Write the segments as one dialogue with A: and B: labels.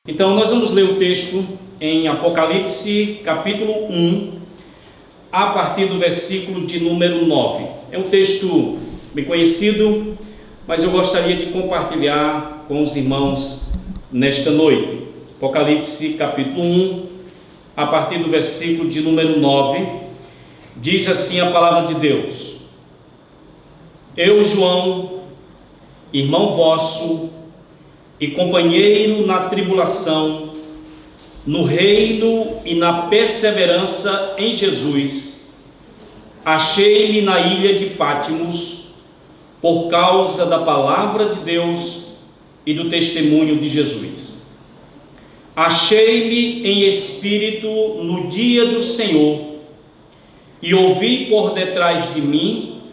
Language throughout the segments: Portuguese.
A: Então nós vamos ler o texto em Apocalipse capítulo 1, a partir do versículo de número 9. É um texto bem conhecido, mas eu gostaria de compartilhar com os irmãos nesta noite. Apocalipse capítulo 1, a partir do versículo de número 9, diz assim a palavra de Deus: Eu, João, irmão vosso, e companheiro na tribulação, no reino e na perseverança em Jesus, achei-me na ilha de Pátimos, por causa da palavra de Deus e do testemunho de Jesus. Achei-me em espírito no dia do Senhor, e ouvi por detrás de mim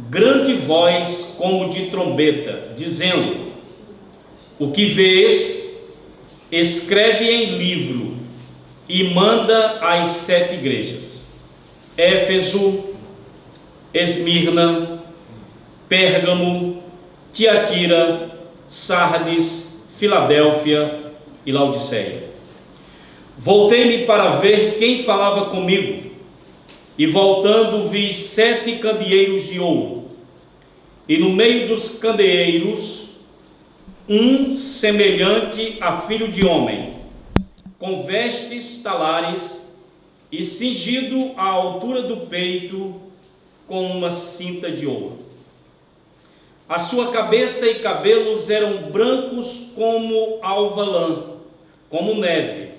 A: grande voz como de trombeta, dizendo: O que vês, escreve em livro e manda às 7 igrejas: Éfeso, Esmirna, Pérgamo, Tiatira, Sardes, Filadélfia e Laodiceia. Voltei-me para ver quem falava comigo, e voltando vi 7 candeeiros de ouro, e no meio dos candeeiros um semelhante a filho de homem, com vestes talares e cingido à altura do peito com uma cinta de ouro. A sua cabeça e cabelos eram brancos como alva lã, como neve,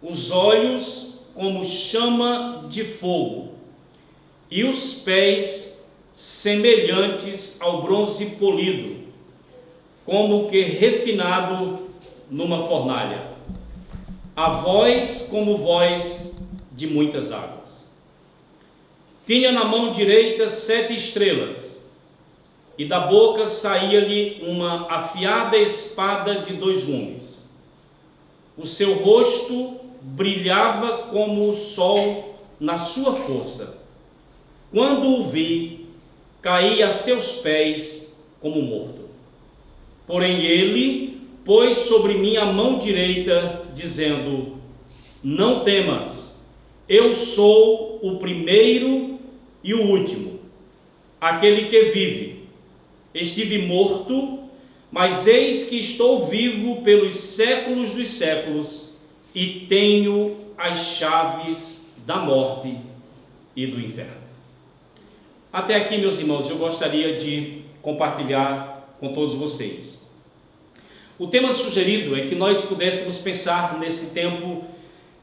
A: os olhos como chama de fogo, e os pés semelhantes ao bronze polido, como que refinado numa fornalha, a voz como voz de muitas águas. Tinha na mão direita 7 estrelas, e da boca saía-lhe uma afiada espada de 2 gumes. O seu rosto brilhava como o sol na sua força. Quando o vi, caí a seus pés como morto. Porém ele pôs sobre mim a mão direita, dizendo: Não temas, eu sou o primeiro e o último, aquele que vive. Estive morto, mas eis que estou vivo pelos séculos dos séculos, e tenho as chaves da morte e do inferno. Até aqui, meus irmãos, eu gostaria de compartilhar com todos vocês. O tema sugerido é que nós pudéssemos pensar nesse tempo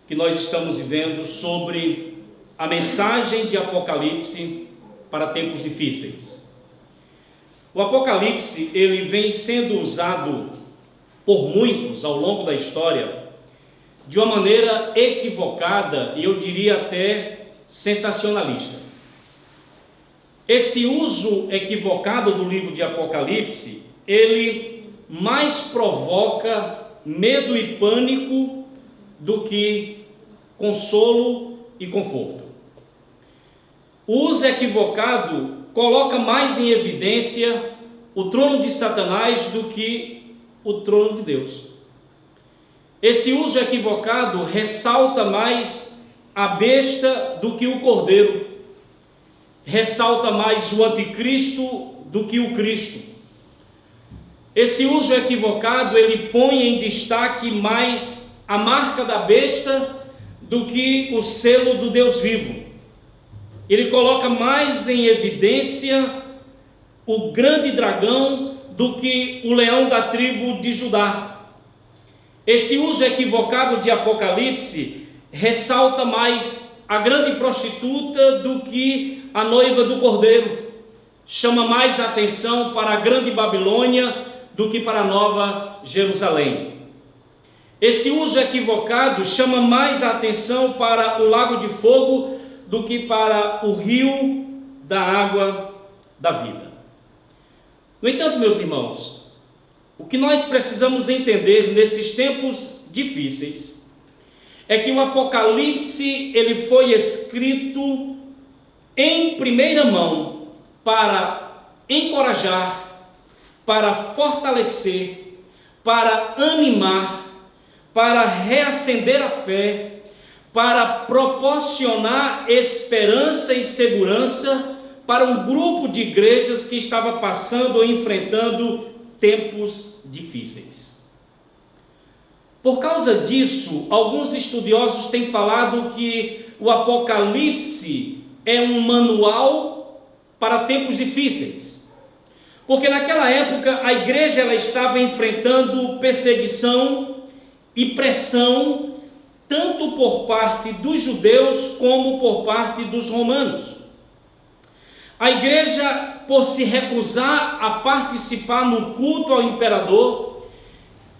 A: que nós estamos vivendo sobre a mensagem de Apocalipse para tempos difíceis. O Apocalipse, ele vem sendo usado por muitos ao longo da história de uma maneira equivocada e eu diria até sensacionalista. Esse uso equivocado do livro de Apocalipse, ele mais provoca medo e pânico do que consolo e conforto. O uso equivocado coloca mais em evidência o trono de Satanás do que o trono de Deus. Esse uso equivocado ressalta mais a besta do que o cordeiro, ressalta mais o anticristo do que o Cristo. Esse uso equivocado, ele põe em destaque mais a marca da besta do que o selo do Deus vivo. Ele coloca mais em evidência o grande dragão do que o leão da tribo de Judá. Esse uso equivocado de Apocalipse ressalta mais a grande prostituta do que a noiva do cordeiro. Chama mais atenção para a grande Babilônia do que para a nova Jerusalém. Esse uso equivocado chama mais a atenção para o lago de fogo do que para o rio da água da vida. No entanto, meus irmãos, o que nós precisamos entender nesses tempos difíceis é que o Apocalipse, ele foi escrito em primeira mão para encorajar, para fortalecer, para animar, para reacender a fé, para proporcionar esperança e segurança para um grupo de igrejas que estava passando ou enfrentando tempos difíceis. Por causa disso, alguns estudiosos têm falado que o Apocalipse é um manual para tempos difíceis. Porque naquela época a igreja ela estava enfrentando perseguição e pressão, tanto por parte dos judeus como por parte dos romanos. A igreja, por se recusar a participar no culto ao imperador,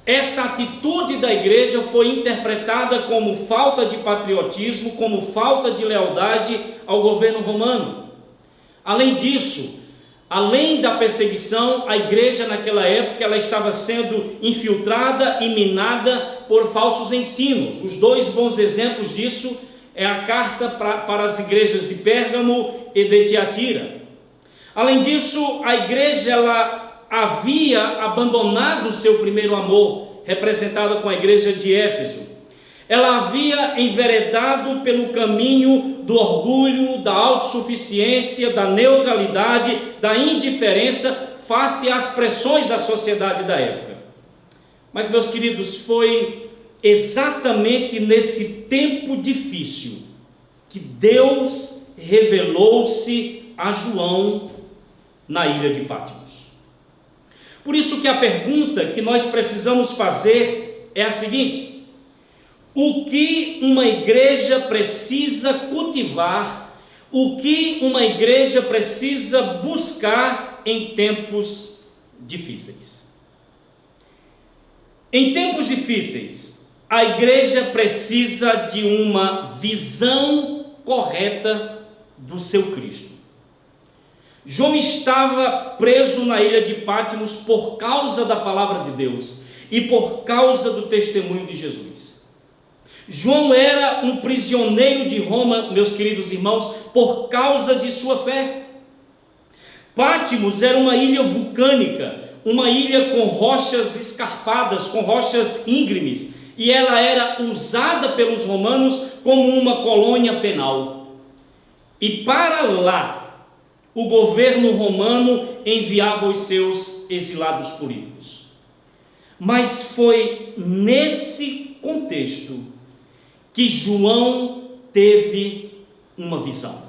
A: essa atitude da igreja foi interpretada como falta de patriotismo, como falta de lealdade ao governo romano. Além disso, além da perseguição, a igreja naquela época ela estava sendo infiltrada e minada por falsos ensinos. Os dois bons exemplos disso é a carta para as igrejas de Pérgamo e de Tiatira. Além disso, a igreja ela havia abandonado o seu primeiro amor, representada com a igreja de Éfeso. Ela havia enveredado pelo caminho do orgulho, da autossuficiência, da neutralidade, da indiferença face às pressões da sociedade da época. Mas, meus queridos, foi exatamente nesse tempo difícil que Deus revelou-se a João na ilha de Patmos. Por isso que a pergunta que nós precisamos fazer é a seguinte: o que uma igreja precisa cultivar, o que uma igreja precisa buscar em tempos difíceis? Em tempos difíceis, a igreja precisa de uma visão correta do seu Cristo. João estava preso na ilha de Patmos por causa da palavra de Deus e por causa do testemunho de Jesus. João era um prisioneiro de Roma, meus queridos irmãos, por causa de sua fé. Patmos era uma ilha vulcânica, uma ilha com rochas escarpadas, com rochas íngremes, e ela era usada pelos romanos como uma colônia penal. E para lá, o governo romano enviava os seus exilados políticos. Mas foi nesse contexto que João teve uma visão.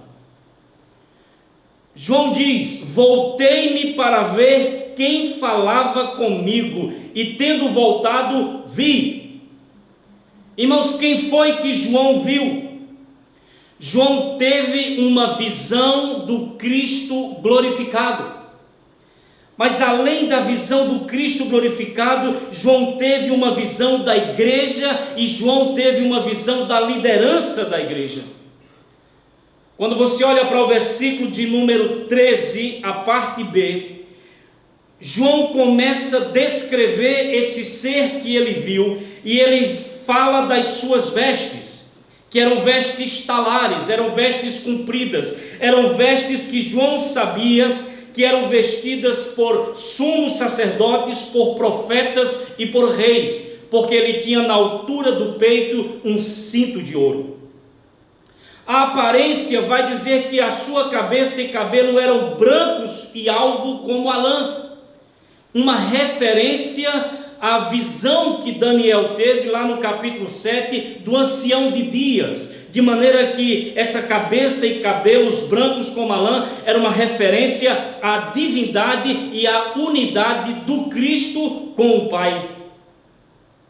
A: João diz: voltei-me para ver quem falava comigo, e tendo voltado, vi. Irmãos, quem foi que João viu? João teve uma visão do Cristo glorificado. Mas além da visão do Cristo glorificado, João teve uma visão da igreja e João teve uma visão da liderança da igreja. Quando você olha para o versículo de número 13, a parte B, João começa a descrever esse ser que ele viu, e ele fala das suas vestes, que eram vestes talares, eram vestes compridas, eram vestes que João sabia que eram vestidas por sumos sacerdotes, por profetas e por reis, porque ele tinha na altura do peito um cinto de ouro. A aparência vai dizer que a sua cabeça e cabelo eram brancos e alvo como a lã, uma referência à visão que Daniel teve lá no capítulo 7 do ancião de dias, de maneira que essa cabeça e cabelos brancos como a lã era uma referência à divindade e à unidade do Cristo com o Pai.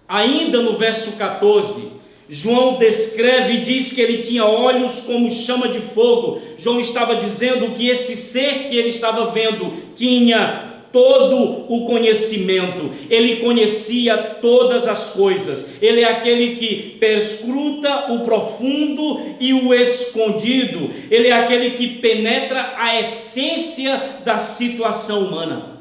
A: Ainda no verso 14, João descreve e diz que ele tinha olhos como chama de fogo. João estava dizendo que esse ser que ele estava vendo tinha todo o conhecimento, ele conhecia todas as coisas, ele é aquele que perscruta o profundo e o escondido, ele é aquele que penetra a essência da situação humana.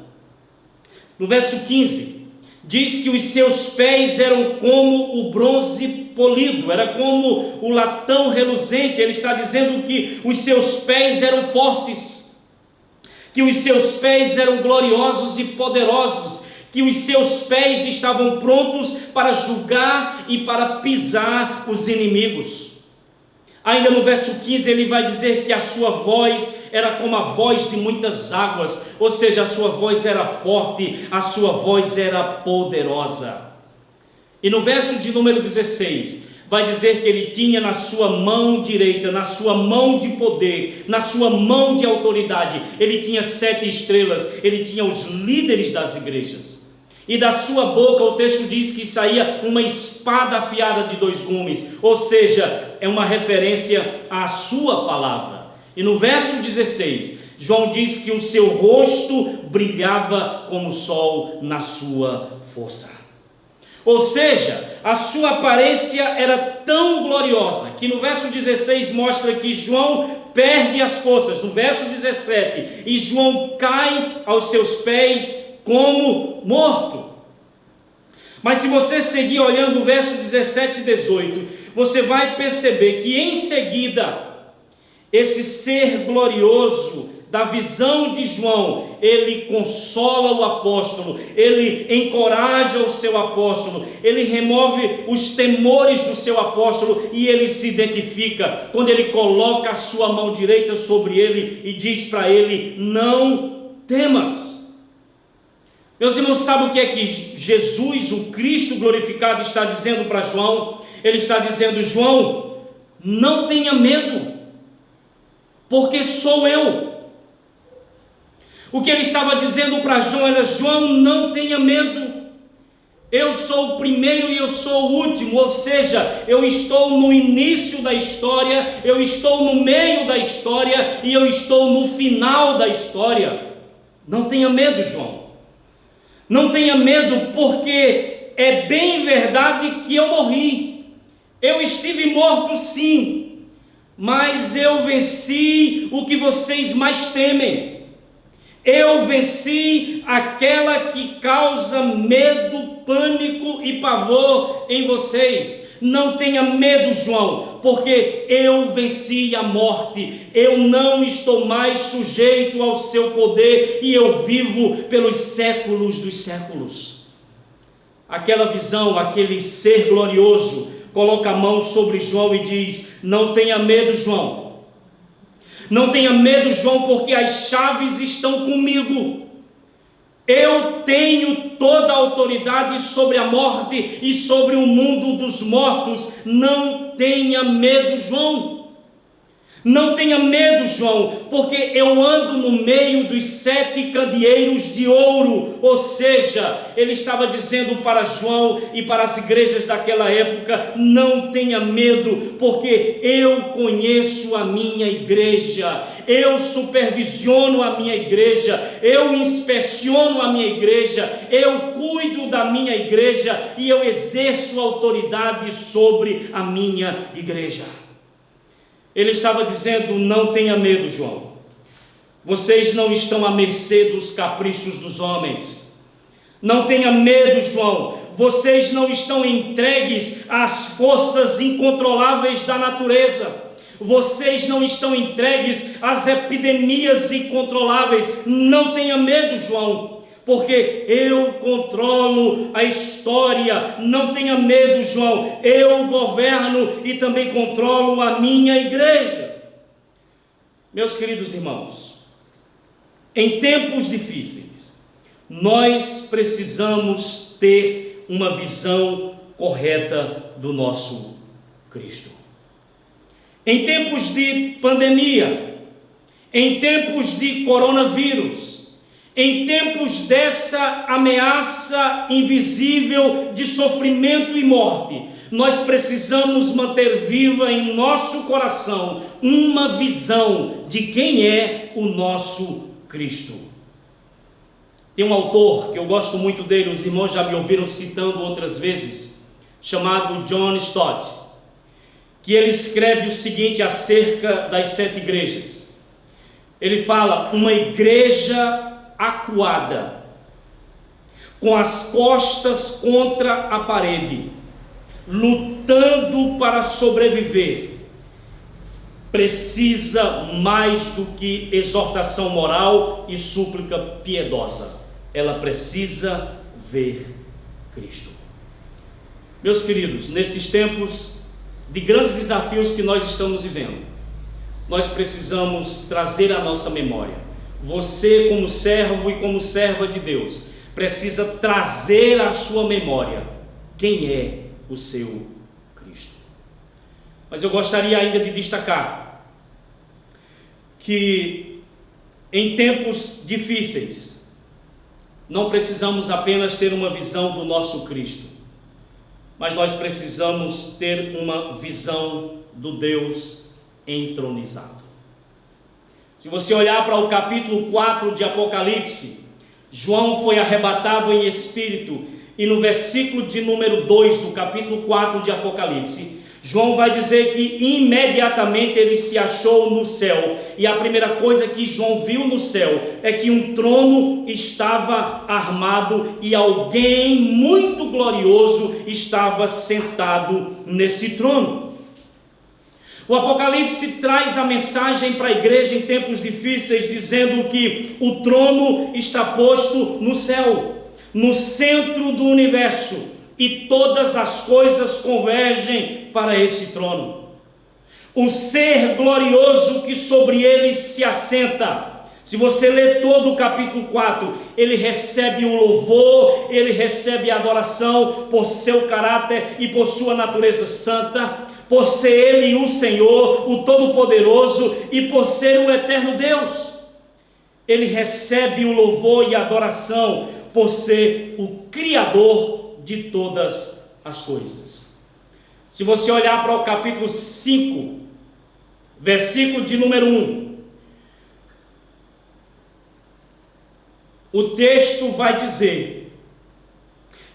A: No verso 15, diz que os seus pés eram como o bronze polido, era como o latão reluzente. Ele está dizendo que os seus pés eram fortes, que os seus pés eram gloriosos e poderosos, que os seus pés estavam prontos para julgar e para pisar os inimigos. Ainda no verso 15 ele vai dizer que a sua voz era como a voz de muitas águas, ou seja, a sua voz era forte, a sua voz era poderosa. E no verso de número 16, vai dizer que ele tinha na sua mão direita, na sua mão de poder, na sua mão de autoridade, ele tinha 7 estrelas, ele tinha os líderes das igrejas. E da sua boca, o texto diz que saía uma espada afiada de 2 gumes, ou seja, é uma referência à sua palavra. E no verso 16, João diz que o seu rosto brilhava como o sol na sua força. Ou seja, a sua aparência era tão gloriosa, que no verso 16 mostra que João perde as forças, no verso 17, e João cai aos seus pés como morto. Mas se você seguir olhando o verso 17 e 18, você vai perceber que em seguida, esse ser glorioso da visão de João, ele consola o apóstolo, ele encoraja o seu apóstolo, ele remove os temores do seu apóstolo e ele se identifica, quando ele coloca a sua mão direita sobre ele e diz para ele: não temas. Meus irmãos, sabem o que é que Jesus, o Cristo glorificado, está dizendo para João? Ele está dizendo: João, não tenha medo, porque sou eu. O que ele estava dizendo para João era: João, não tenha medo, eu sou o primeiro e eu sou o último, ou seja, eu estou no início da história, eu estou no meio da história e eu estou no final da história. Não tenha medo, João. Não tenha medo, porque é bem verdade que eu morri. Eu estive morto sim, mas eu venci o que vocês mais temem. Eu venci aquela que causa medo, pânico e pavor em vocês. Não tenha medo, João, porque eu venci a morte. Eu não estou mais sujeito ao seu poder e eu vivo pelos séculos dos séculos. Aquela visão, aquele ser glorioso, coloca a mão sobre João e diz: não tenha medo, João. Não tenha medo, João, porque as chaves estão comigo. Eu tenho toda a autoridade sobre a morte e sobre o mundo dos mortos. Não tenha medo, João. Não tenha medo, João, porque eu ando no meio dos 7 candeeiros de ouro. Ou seja, ele estava dizendo para João e para as igrejas daquela época: não tenha medo, porque eu conheço a minha igreja, eu supervisiono a minha igreja, eu inspeciono a minha igreja, eu cuido da minha igreja e eu exerço autoridade sobre a minha igreja. Ele estava dizendo: não tenha medo, João. Vocês não estão à mercê dos caprichos dos homens. Não tenha medo, João. Vocês não estão entregues às forças incontroláveis da natureza. Vocês não estão entregues às epidemias incontroláveis. Não tenha medo, João, porque eu controlo a história. Não tenha medo, João, eu governo e também controlo a minha igreja. Meus queridos irmãos, em tempos difíceis, nós precisamos ter uma visão correta do nosso Cristo. Em tempos de pandemia, em tempos de coronavírus, em tempos dessa ameaça invisível de sofrimento e morte, nós precisamos manter viva em nosso coração uma visão de quem é o nosso Cristo. Tem um autor que eu gosto muito dele, os irmãos já me ouviram citando outras vezes, chamado John Stott, que ele escreve o seguinte acerca das 7 igrejas. Ele fala: uma igreja acuada, com as costas contra a parede, lutando para sobreviver, precisa mais do que exortação moral e súplica piedosa. Ela precisa ver Cristo. Meus queridos, nesses tempos de grandes desafios que nós estamos vivendo, nós precisamos trazer à nossa memória. Você, como servo e como serva de Deus, precisa trazer à sua memória quem é o seu Cristo. Mas eu gostaria ainda de destacar que em tempos difíceis não precisamos apenas ter uma visão do nosso Cristo, mas nós precisamos ter uma visão do Deus entronizado. Se você olhar para o capítulo 4 de Apocalipse, João foi arrebatado em espírito, e no versículo de número 2 do capítulo 4 de Apocalipse, João vai dizer que imediatamente ele se achou no céu, e a primeira coisa que João viu no céu é que um trono estava armado e alguém muito glorioso estava sentado nesse trono. O Apocalipse traz a mensagem para a igreja em tempos difíceis, dizendo que o trono está posto no céu, no centro do universo, e todas as coisas convergem para esse trono. O ser glorioso que sobre ele se assenta, se você ler todo o capítulo 4, ele recebe o louvor, ele recebe a adoração por seu caráter e por sua natureza santa, por ser ele o Senhor, o Todo-Poderoso, e por ser o eterno Deus. Ele recebe o louvor e a adoração por ser o Criador de todas as coisas. Se você olhar para o capítulo 5, versículo de número 1, o texto vai dizer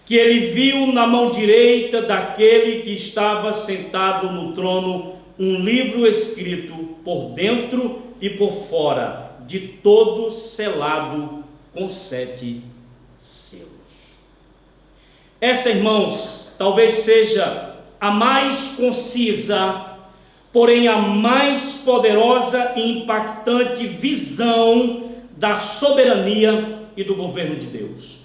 A: que ele viu na mão direita daquele que estava sentado no trono um livro escrito por dentro e por fora, de todo selado com 7 selos. Essa, irmãos, talvez seja a mais concisa, porém a mais poderosa e impactante visão da soberania e do governo de Deus.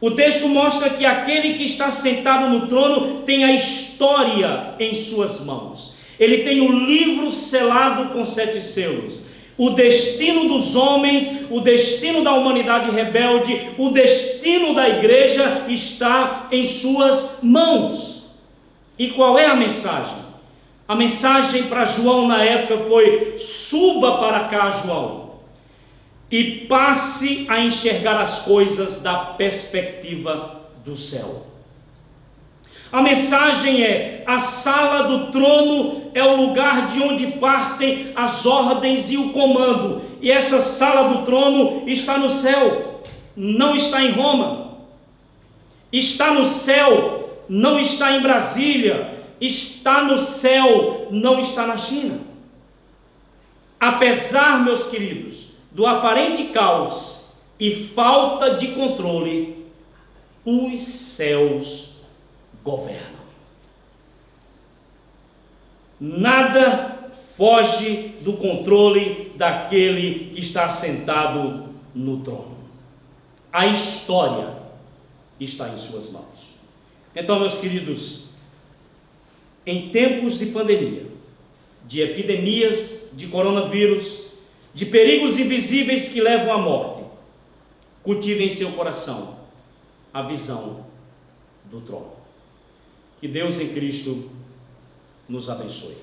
A: O texto mostra que aquele que está sentado no trono tem a história em suas mãos. Ele tem o livro selado com 7 selos. O destino dos homens, o destino da humanidade rebelde, o destino da igreja está em suas mãos. E qual é a mensagem? A mensagem para João na época foi: suba para cá, João, e passe a enxergar as coisas da perspectiva do céu. A mensagem é: a sala do trono é o lugar de onde partem as ordens e o comando. E essa sala do trono está no céu, não está em Roma. Está no céu, não está em Brasília. Está no céu, não está na China. Apesar, meus queridos, do aparente caos e falta de controle, os céus governam. Nada foge do controle daquele que está sentado no trono. A história está em suas mãos. Então, meus queridos, em tempos de pandemia, de epidemias de coronavírus, de perigos invisíveis que levam à morte, cultive em seu coração a visão do trono. Que Deus em Cristo nos abençoe.